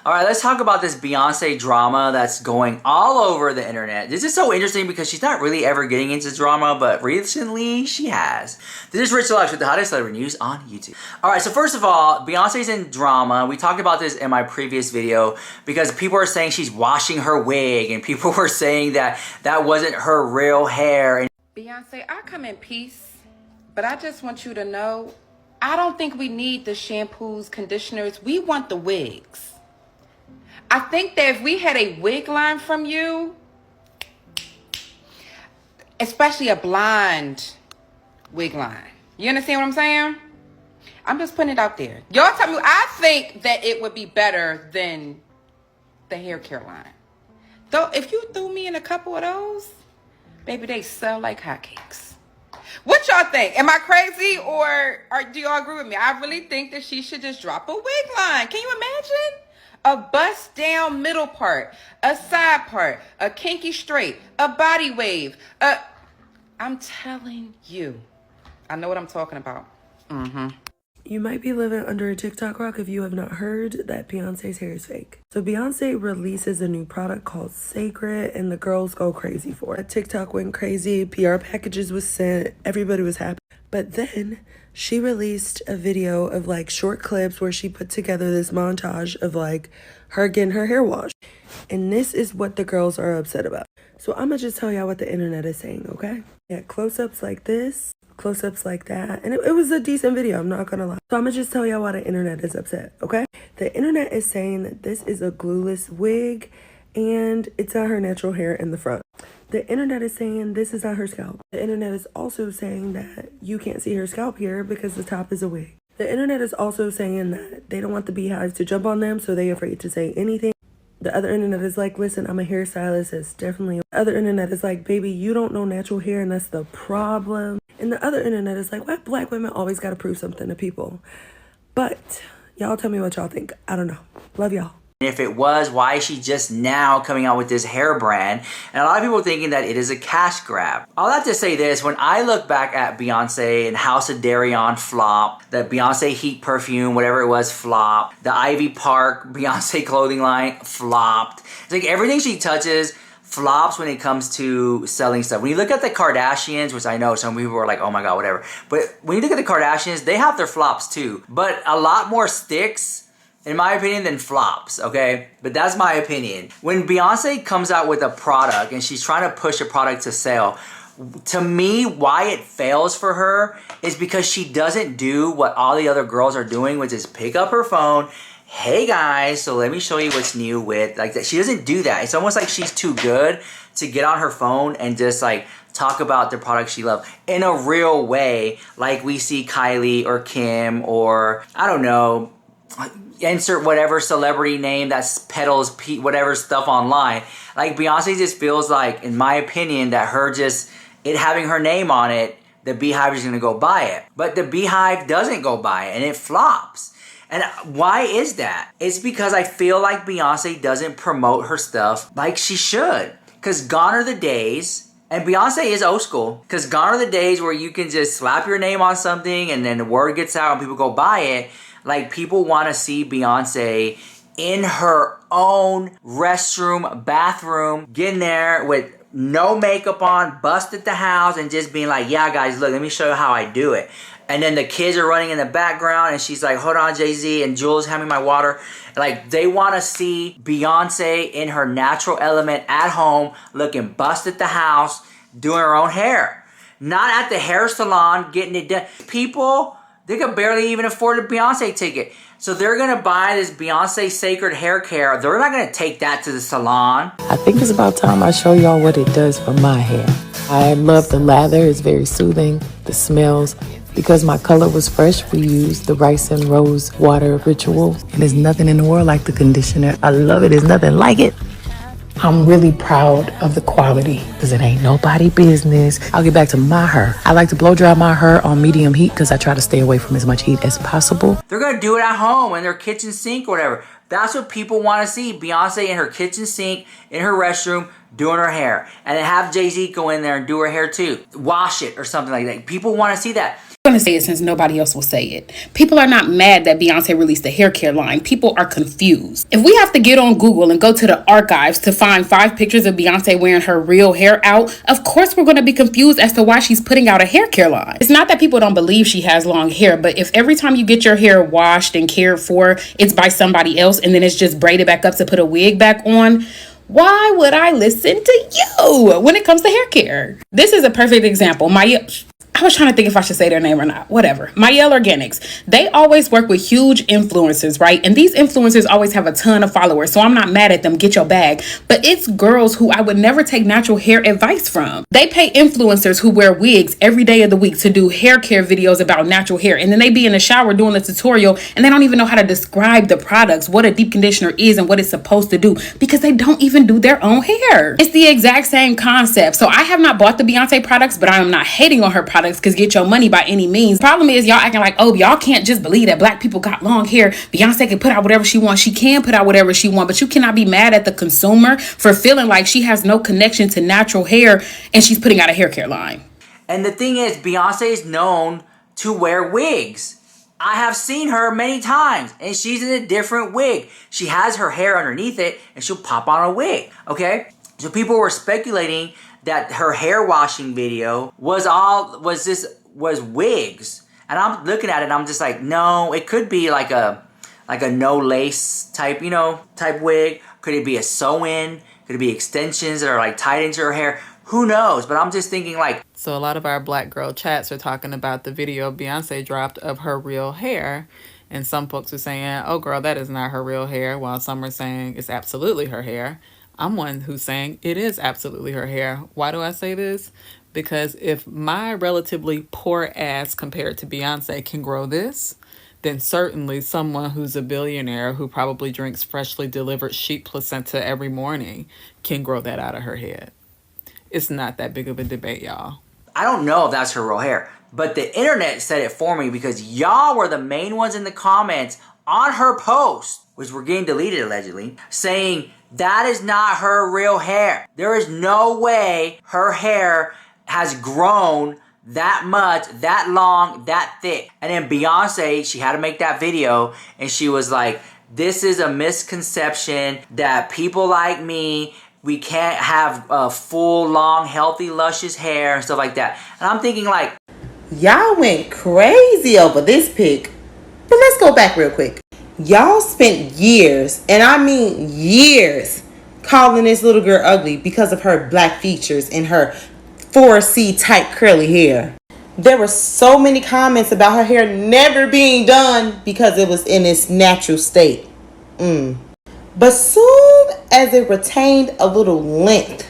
All right, let's talk about this Beyonce drama that's going all over the internet. This is so interesting because she's not really ever getting into drama, but recently she has. This is Rich Deluxe with the hottest celebrity news on YouTube. All right, so first of all, Beyonce's in drama. We talked about this in my previous video because people are saying she's washing her wig and people were saying that that wasn't her real hair. And Beyonce, I come in peace, but I just want you to know, I don't think we need the shampoos, conditioners. We want the wigs. I think that if we had a wig line from you, especially a blonde wig line. You understand what I'm saying? I'm just putting it out there. Y'all tell me, I think that it would be better than the hair care line. Though, if you threw me in a couple of those, baby, they sell like hotcakes. What y'all think? Am I crazy or do y'all agree with me? I really think that she should just drop a wig line. Can you imagine? A bust down middle part, a side part, a kinky straight, a body wave. I'm telling you, I know what I'm talking about. You might be living under a TikTok rock if you have not heard that Beyonce's hair is fake. So Beyonce releases a new product called Sacred and the girls go crazy for it. TikTok went crazy, PR packages was sent, everybody was happy. But then she released a video of like short clips where she put together this montage of like her getting her hair washed. And this is what the girls are upset about. So I'm gonna just tell y'all what the internet is saying, okay? Yeah, close-ups like this, close-ups like that. And it was a decent video, I'm not gonna lie. So I'm gonna just tell y'all why the internet is upset, okay? The internet is saying that this is a glueless wig and it's not her natural hair in the front. The internet is saying this is not her scalp. The internet is also saying that you can't see her scalp here because the top is a wig. The internet is also saying that they don't want the beehives to jump on them, so they're afraid to say anything. The other internet is like, listen, I'm a hairstylist. It's definitely... The other internet is like, baby, you don't know natural hair and that's the problem. And the other internet is like, why black women always got to prove something to people? But y'all tell me what y'all think. I don't know. Love y'all. if it was, why is she just now coming out with this hair brand? And a lot of people thinking that it is a cash grab. I'll have to say this, when I look back at Beyonce and House of Darion flop, the Beyonce Heat perfume, whatever it was, flop, the Ivy Park Beyonce clothing line flopped. It's like everything she touches flops when it comes to selling stuff. When you look at the Kardashians, which I know some people are like, oh my god, whatever. But when you look at the Kardashians, they have their flops too. But a lot more sticks, in my opinion, than flops, okay? But that's my opinion. When Beyonce comes out with a product and she's trying to push a product to sell, to me, why it fails for her is because she doesn't do what all the other girls are doing, which is pick up her phone, hey guys, so let me show you what's new with, like that. She doesn't do that. It's almost like she's too good to get on her phone and just like talk about the product she loves in a real way, like we see Kylie or Kim or, I don't know, insert whatever celebrity name that peddles whatever stuff online. Like Beyonce just feels like, in my opinion, that her just, it having her name on it, the Beehive is gonna go buy it. But the Beehive doesn't go buy it and it flops. And why is that? It's because I feel like Beyonce doesn't promote her stuff like she should. Because gone are the days, and Beyonce is old school, because gone are the days where you can just slap your name on something and then the word gets out and people go buy it. Like, people want to see Beyonce in her own restroom, bathroom, getting there with no makeup on, busted the house, and just being like, yeah, guys, look, let me show you how I do it. And then the kids are running in the background, and she's like, hold on, Jay-Z, and Jules, hand me my water. Like, they want to see Beyonce in her natural element at home, looking busted at the house, doing her own hair. Not at the hair salon, getting it done. People, they could barely even afford a Beyonce ticket. So they're going to buy this Beyonce Sacred Hair Care. They're not going to take that to the salon. I think it's about time I show y'all what it does for my hair. I love the lather. It's very soothing. The smells. Because my color was fresh, we used the rice and rose water ritual. And there's nothing in the world like the conditioner. I love it. There's nothing like it. I'm really proud of the quality because it ain't nobody business. I'll get back to my hair. I like to blow dry my hair on medium heat because I try to stay away from as much heat as possible. They're going to do it at home in their kitchen sink or whatever. That's what people want to see. Beyonce in her kitchen sink, in her restroom, doing her hair. And then have Jay-Z go in there and do her hair too. Wash it or something like that. People want to see that. going to say it since nobody else will say it. People are not mad that Beyonce released a hair care line. People are confused. If we have to get on Google and go to the archives to find 5 pictures of Beyonce wearing her real hair out, of course we're going to be confused as to why she's putting out a hair care line. It's not that people don't believe she has long hair, but if every time you get your hair washed and cared for, it's by somebody else and then it's just braided back up to put a wig back on, why would I listen to you when it comes to hair care? This is a perfect example. I was trying to think if I should say their name or not. Whatever. Mayel Organics. They always work with huge influencers, right? And these influencers always have a ton of followers. So I'm not mad at them. Get your bag. But it's girls who I would never take natural hair advice from. They pay influencers who wear wigs every day of the week to do hair care videos about natural hair. And then they be in the shower doing the tutorial and they don't even know how to describe the products, what a deep conditioner is and what it's supposed to do because they don't even do their own hair. It's the exact same concept. So I have not bought the Beyonce products, but I am not hating on her products because get your money by any means. Problem is y'all acting like, oh, y'all can't just believe that black people got long hair. Beyonce can put out whatever she wants. She can put out whatever she wants, but you cannot be mad at the consumer for feeling like she has no connection to natural hair and she's putting out a hair care line. And the thing is, Beyonce is known to wear wigs. I have seen her many times and she's in a different wig. She has her hair underneath it and she'll pop on a wig, okay? So people were speculating that her hair washing video was wigs. And I'm looking at it and I'm just like, no, it could be like a no lace type, type wig. Could it be a sew-in? Could it be extensions that are like tied into her hair? Who knows? But I'm just thinking like. So a lot of our black girl chats are talking about the video Beyonce dropped of her real hair. And some folks are saying, oh girl, that is not her real hair. While some are saying it's absolutely her hair. I'm one who's saying it is absolutely her hair. Why do I say this? Because if my relatively poor ass compared to Beyonce can grow this, then certainly someone who's a billionaire who probably drinks freshly delivered sheep placenta every morning can grow that out of her head. It's not that big of a debate, y'all. I don't know if that's her real hair, but the internet said it for me because y'all were the main ones in the comments on her post, which were getting deleted allegedly, saying that is not her real hair. There is no way her hair has grown that much, that long, that thick. And then Beyonce, she had to make that video and she was like, this is a misconception that people like me, we can't have a full, long, healthy, luscious hair and stuff like that. And I'm thinking like, y'all went crazy over this pic. But let's go back real quick. Y'all spent years, and I mean years, calling this little girl ugly because of her black features and her 4C tight curly hair. There were so many comments about her hair never being done because it was in its natural state. But soon as it retained a little length,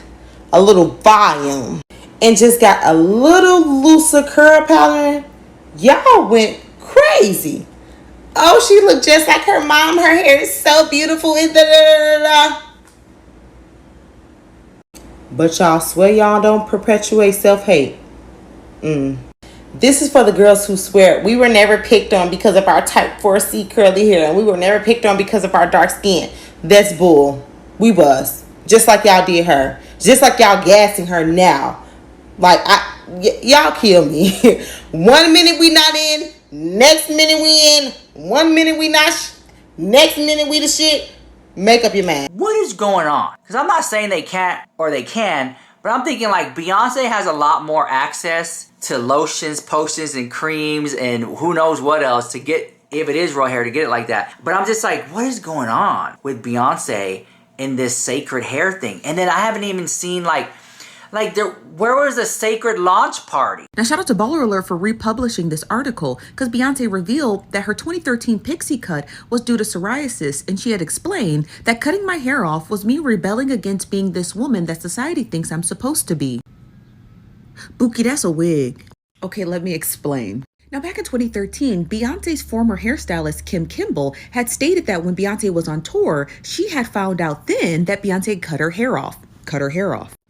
a little volume, and just got a little looser curl pattern, y'all went crazy. Oh, she looked just like her mom. Her hair is so beautiful. But y'all swear y'all don't perpetuate self-hate. This is for the girls who swear we were never picked on because of our type 4C curly hair. And we were never picked on because of our dark skin. That's bull. We was. Just like y'all did her. Just like y'all gassing her now. Like, y'all kill me. 1 minute we not in. Next minute we in. 1 minute we not. Next minute we the shit. Make up your mind. what is going on? Because I'm not saying they can't or they can, but I'm thinking like Beyonce has a lot more access to lotions, potions, and creams, and who knows what else to get, if it is real hair, to get it like that. But I'm just like, what is going on with Beyonce in this sacred hair thing? And then I haven't even seen where was the sacred launch party? Now, shout out to Baller Alert for republishing this article because Beyonce revealed that her 2013 pixie cut was due to psoriasis, and she had explained that cutting my hair off was me rebelling against being this woman that society thinks I'm supposed to be. Buki, that's a wig. Okay, let me explain. Now, back in 2013, Beyonce's former hairstylist, Kim Kimble, had stated that when Beyonce was on tour, she had found out then that Beyonce cut her hair off.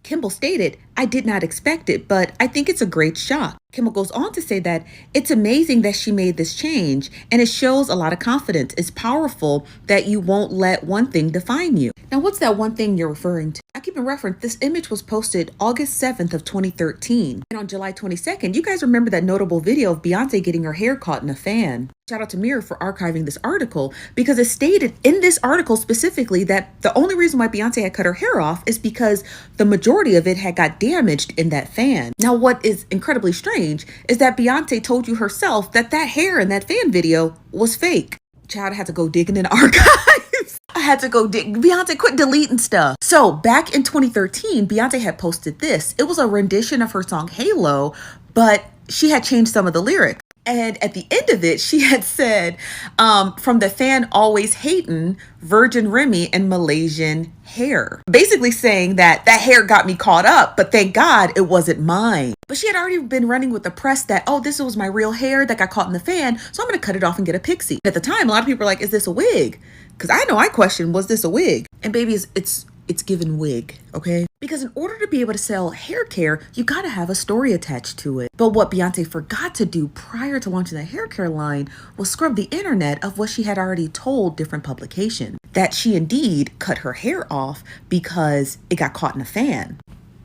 Kimble stated, "I did not expect it, but I think it's a great shock." Kimble goes on to say that it's amazing that she made this change, and it shows a lot of confidence. It's powerful that you won't let one thing define you. Now, what's that one thing you're referring to? I keeping reference, this image was posted August 7th of 2013. And on July 22nd, you guys remember that notable video of Beyonce getting her hair caught in a fan. Shout out to Mirror for archiving this article because it stated in this article specifically that the only reason why Beyonce had cut her hair off is because the majority of it had got damaged in that fan. Now, what is incredibly strange is that Beyonce told you herself that that hair in that fan video was fake. Child, I had to go digging in the archives. I had to go dig. Beyonce, quit deleting stuff. So back in 2013, Beyonce had posted this. It was a rendition of her song Halo, but she had changed some of the lyrics. And at the end of it, she had said, from the fan always hating, Virgin Remy and Malaysian hair. Basically saying that that hair got me caught up, but thank God it wasn't mine. But she had already been running with the press that, oh, this was my real hair that got caught in the fan, so I'm going to cut it off and get a pixie. At the time, a lot of people were like, is this a wig? Because I know I questioned, was this a wig? And baby, it's given wig, okay? Because in order to be able to sell hair care, you gotta have a story attached to it. But what Beyonce forgot to do prior to launching the hair care line was scrub the internet of what she had already told different publications. That she indeed cut her hair off because it got caught in a fan.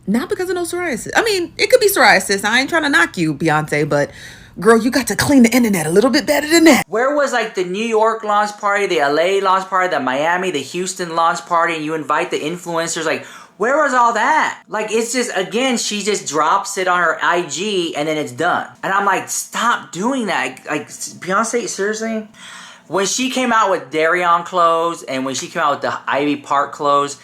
Not because of no psoriasis. I mean, it could be psoriasis. I ain't trying to knock you, Beyonce, but girl, you got to clean the internet a little bit better than that. Where was like the New York launch party, the LA launch party, the Miami, the Houston launch party, and you invite the influencers? Like, where was all that? Like, it's just, again, she just drops it on her IG and then it's done. And I'm like, stop doing that. Like, Beyonce, seriously? When she came out with Darion clothes and when she came out with the Ivy Park clothes,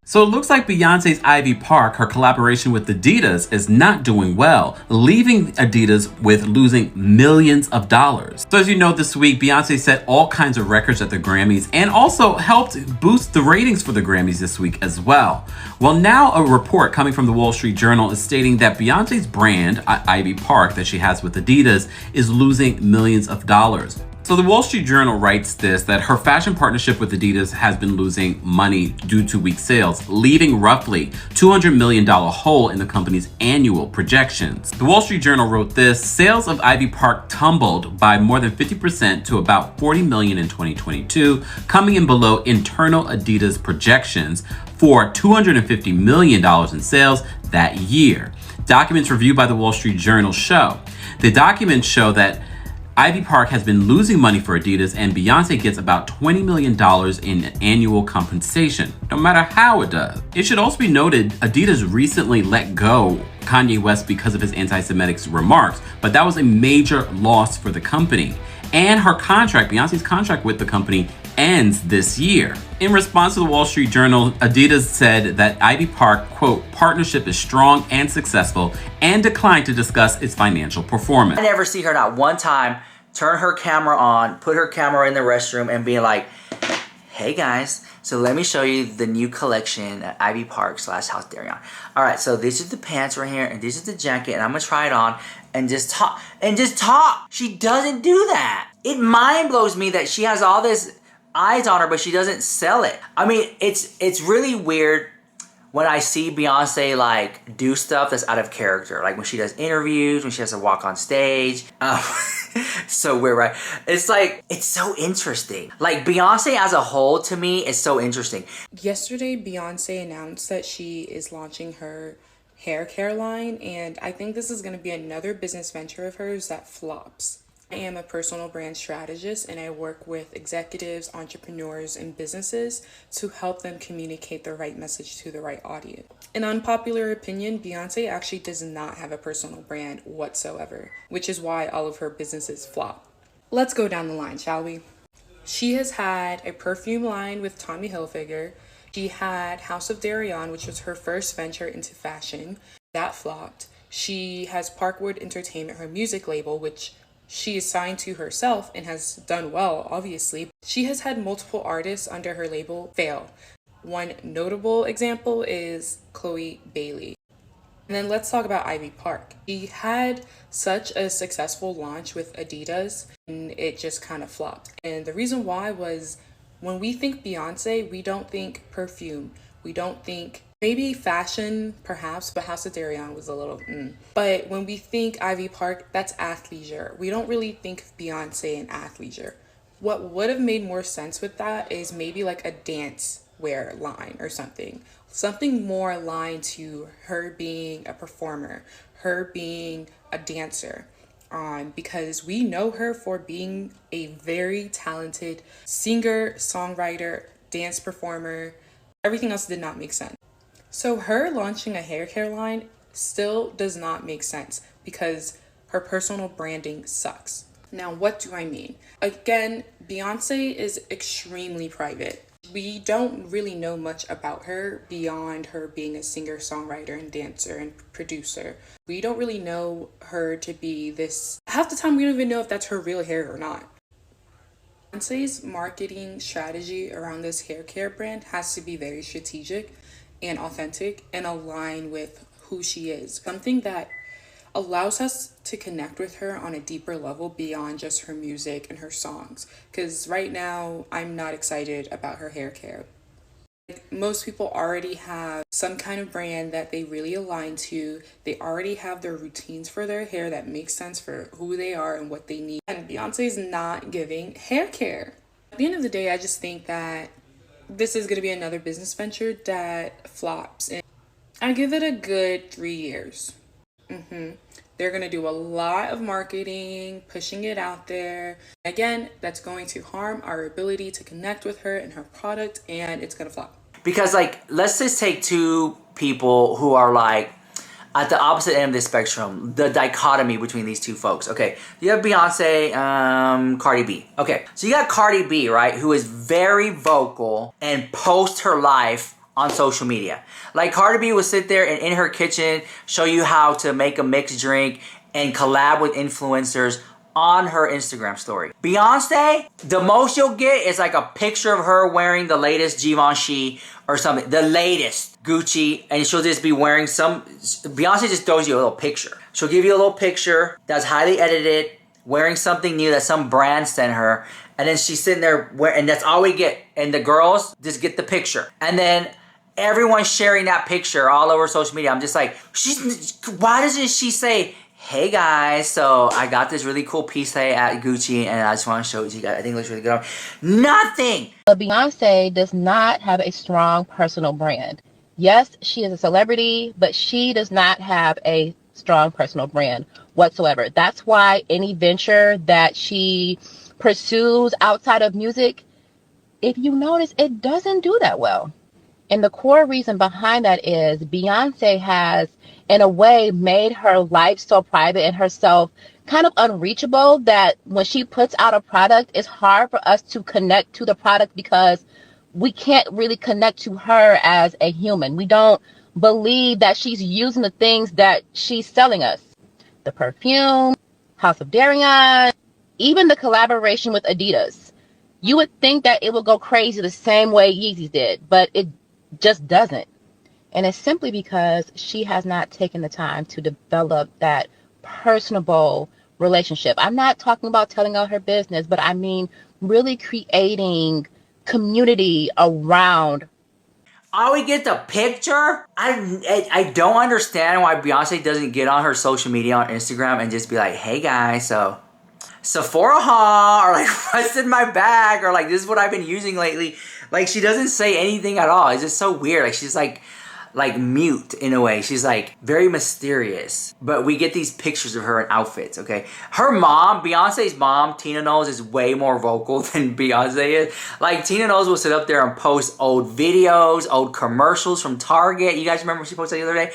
So it looks like Beyonce's Ivy Park, her collaboration with Adidas, is not doing well, leaving Adidas with losing millions of dollars. So as you know, this week, Beyonce set all kinds of records at the Grammys and also helped boost the ratings for the Grammys this week as well. Well, now a report coming from the Wall Street Journal is stating that Beyonce's brand, Ivy Park, that she has with Adidas, is losing millions of dollars. So the Wall Street Journal writes this, that her fashion partnership with Adidas has been losing money due to weak sales, leaving roughly $200 million hole in the company's annual projections. The Wall Street Journal wrote this, sales of Ivy Park tumbled by more than 50% to about $40 million in 2022, coming in below internal Adidas projections for $250 million in sales that year. Documents reviewed by the Wall Street Journal show. The documents show that Ivy Park has been losing money for Adidas, and Beyonce gets about $20 million in annual compensation, no matter how it does. It should also be noted, Adidas recently let go Kanye West because of his anti-Semitic remarks, but that was a major loss for the company. And her contract, Beyonce's contract with the company, ends this year. In response to the Wall Street Journal, Adidas said that Ivy Park, quote, partnership is strong and successful, and declined to discuss its financial performance. I never see her not one time turn her camera on, put her camera in the restroom and be like, hey guys, so let me show you the new collection at Ivy Park / House Darion. All right, so this is the pants right here and this is the jacket and I'm gonna try it on and just talk. She doesn't do that. It mind blows me that she has all this eyes on her, but she doesn't sell it. I mean, it's really weird when I see Beyonce like do stuff that's out of character, like when she does interviews, when she has to walk on stage. So weird, right? It's like, it's so interesting. Like Beyonce as a whole to me is so interesting. Yesterday, Beyonce announced that she is launching her hair care line, and I think this is going to be another business venture of hers that flops. I am a personal brand strategist and I work with executives, entrepreneurs, and businesses to help them communicate the right message to the right audience. An unpopular opinion, Beyonce actually does not have a personal brand whatsoever, which is why all of her businesses flop. Let's go down the line, shall we? She has had a perfume line with Tommy Hilfiger. She had House of Darion, which was her first venture into fashion. That flopped. She has Parkwood Entertainment, her music label, which she is signed to herself and has done well, obviously. She has had multiple artists under her label fail. One notable example is Chloe Bailey. And then let's talk about Ivy Park. She had such a successful launch with Adidas and it just kind of flopped. And the reason why was when we think Beyonce, we don't think perfume. We don't think maybe fashion, perhaps, but House of Darion was a little But when we think Ivy Park, that's athleisure. We don't really think of Beyonce and athleisure. What would have made more sense with that is maybe like a dance wear line or something. Something more aligned to her being a performer, her being a dancer. Because we know her for being a very talented singer, songwriter, dance performer. Everything else did not make sense. So her launching a hair care line still does not make sense because her personal branding sucks. Now, what do I mean? Again, Beyonce is extremely private. We don't really know much about her beyond her being a singer, songwriter, and dancer and producer. We don't really know her to be this. Half the time, we don't even know if that's her real hair or not. Beyonce's marketing strategy around this hair care brand has to be very strategic and authentic and align with who she is. Something that allows us to connect with her on a deeper level beyond just her music and her songs. Because right now, I'm not excited about her hair care. Most people already have some kind of brand that they really align to. They already have their routines for their hair that makes sense for who they are and what they need. And Beyonce's not giving hair care. At the end of the day, I just think that this is going to be another business venture that flops. And I give it a good 3 years. They're going to do a lot of marketing, pushing it out there. Again, that's going to harm our ability to connect with her and her product, and it's going to flop. Because, like, let's just take two people who are, like, at the opposite end of the spectrum, the dichotomy between these two folks. Okay, you have Beyonce, Cardi B. Okay, so you got Cardi B, right, who is very vocal and posts her life on social media. Like, Cardi B will sit there and in her kitchen show you how to make a mixed drink and collab with influencers on her Instagram story. Beyonce, the most you'll get is like a picture of her wearing the latest Givenchy or something, the latest Gucci, and she'll just be wearing some, Beyonce just throws you a little picture. She'll give you a little picture that's highly edited, wearing something new that some brand sent her, and then she's sitting there, and that's all we get. And the girls just get the picture. And then everyone's sharing that picture all over social media. I'm just like, why doesn't she say, hey guys, so I got this really cool piece today at Gucci and I just want to show it to you guys. I think it looks really good on me. Nothing! But Beyonce does not have a strong personal brand. Yes, she is a celebrity, but she does not have a strong personal brand whatsoever. That's why any venture that she pursues outside of music, if you notice, it doesn't do that well. And the core reason behind that is Beyonce has, in a way, made her life so private and herself kind of unreachable that when she puts out a product, it's hard for us to connect to the product because we can't really connect to her as a human. We don't believe that she's using the things that she's selling us. The perfume, House of Darion, even the collaboration with Adidas. You would think that it would go crazy the same way Yeezy did, but it just doesn't. And it's simply because she has not taken the time to develop that personable relationship. I'm not talking about telling out her business, but I mean really creating community around. Oh, we get the picture? I don't understand why Beyonce doesn't get on her social media on Instagram and just be like, hey guys, so Sephora haul, or like what's in my bag, or like this is what I've been using lately. Like, she doesn't say anything at all. It's just so weird. Like, she's like mute in a way. She's like very mysterious. But we get these pictures of her in outfits, okay? Her mom, Beyonce's mom, Tina Knowles, is way more vocal than Beyonce is. Like, Tina Knowles will sit up there and post old videos, old commercials from Target. You guys remember she posted the other day?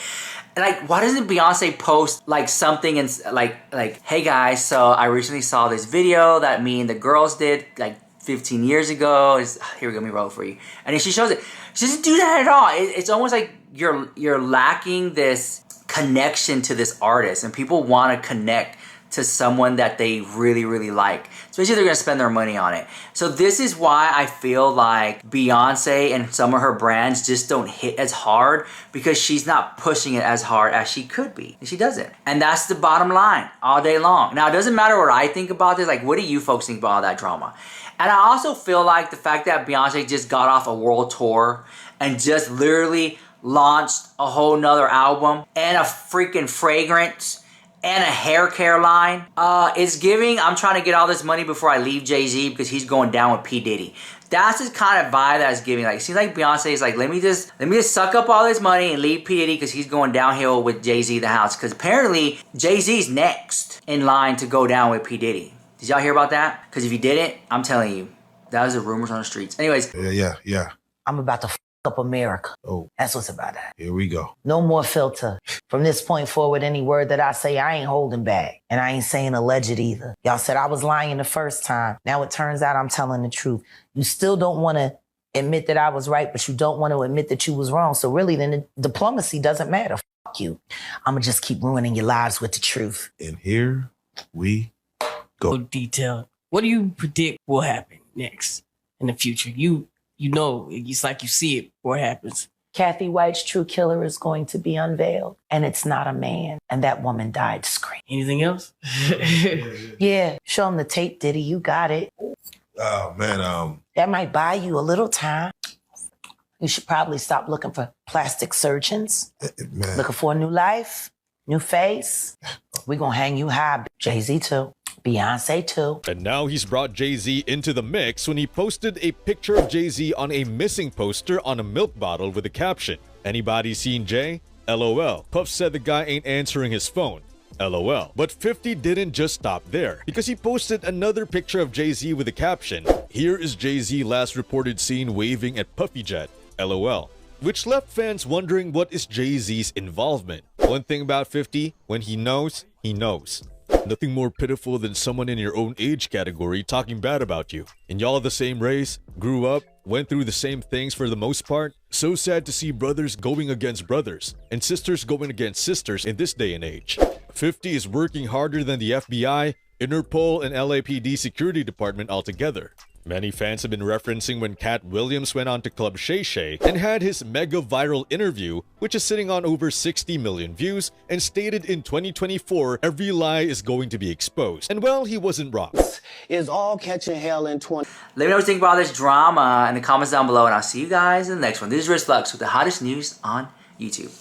And like, why doesn't Beyonce post like something and like, hey guys, so I recently saw this video that me and the girls did like 15 years ago. Here we go, let me roll for you. And then she shows it. She doesn't do that at all. It's almost like you're lacking this connection to this artist, and people want to connect to someone that they really, really like. Especially if they're going to spend their money on it. So this is why I feel like Beyonce and some of her brands just don't hit as hard, because she's not pushing it as hard as she could be. And she doesn't. And that's the bottom line all day long. Now, it doesn't matter what I think about this. Like, what do you folks think about all that drama? And I also feel like the fact that Beyonce just got off a world tour and just literally launched a whole nother album and a freaking fragrance and a hair care line is giving, I'm trying to get all this money before I leave Jay-Z because he's going down with P. Diddy. That's the kind of vibe that it's giving. Like, it seems like Beyonce is like, let me just suck up all this money and leave P. Diddy because he's going downhill with Jay-Z the house. Because apparently Jay-Z's next in line to go down with P. Diddy. Did y'all hear about that? Because if you didn't, I'm telling you, that was the rumors on the streets. Anyways. Yeah. I'm about to up America. Oh. That's what's about that. Here we go. No more filter. From this point forward, any word that I say, I ain't holding back. And I ain't saying alleged either. Y'all said I was lying the first time. Now it turns out I'm telling the truth. You still don't want to admit that I was right, but you don't want to admit that you was wrong. So really, then the diplomacy doesn't matter. Fuck you. I'm going to just keep ruining your lives with the truth. And here we go. Detailed. What do you predict will happen next in the future? You know, it's like you see it before it happens. Kathy White's true killer is going to be unveiled, and it's not a man. And that woman died screaming. Anything else? Yeah, show him the tape, Diddy. You got it. Oh, man. That might buy you a little time. You should probably stop looking for plastic surgeons. Man. Looking for a new life, new face. We're going to hang you high. Jay-Z too. Beyonce too. And now he's brought Jay-Z into the mix when he posted a picture of Jay-Z on a missing poster on a milk bottle with the caption, "Anybody seen Jay? LOL. Puff said the guy ain't answering his phone. LOL. But 50 didn't just stop there, because he posted another picture of Jay-Z with the caption, "Here is Jay-Z last reported seen waving at Puffy Jet. LOL. Which left fans wondering what is Jay-Z's involvement. One thing about 50, when he knows, he knows. Nothing more pitiful than someone in your own age category talking bad about you. And y'all the same race, grew up, went through the same things for the most part. So sad to see brothers going against brothers and sisters going against sisters in this day and age. 50 is working harder than the FBI, Interpol, and LAPD security department altogether. Many fans have been referencing when Cat Williams went on to Club Shay Shay and had his mega viral interview, which is sitting on over 60 million views, and stated in 2024 every lie is going to be exposed. And well, he wasn't wrong. Is all catching hell in 20. Let me know what you think about this drama in the comments down below, and I'll see you guys in the next one. This is Rich Flux with the hottest news on YouTube.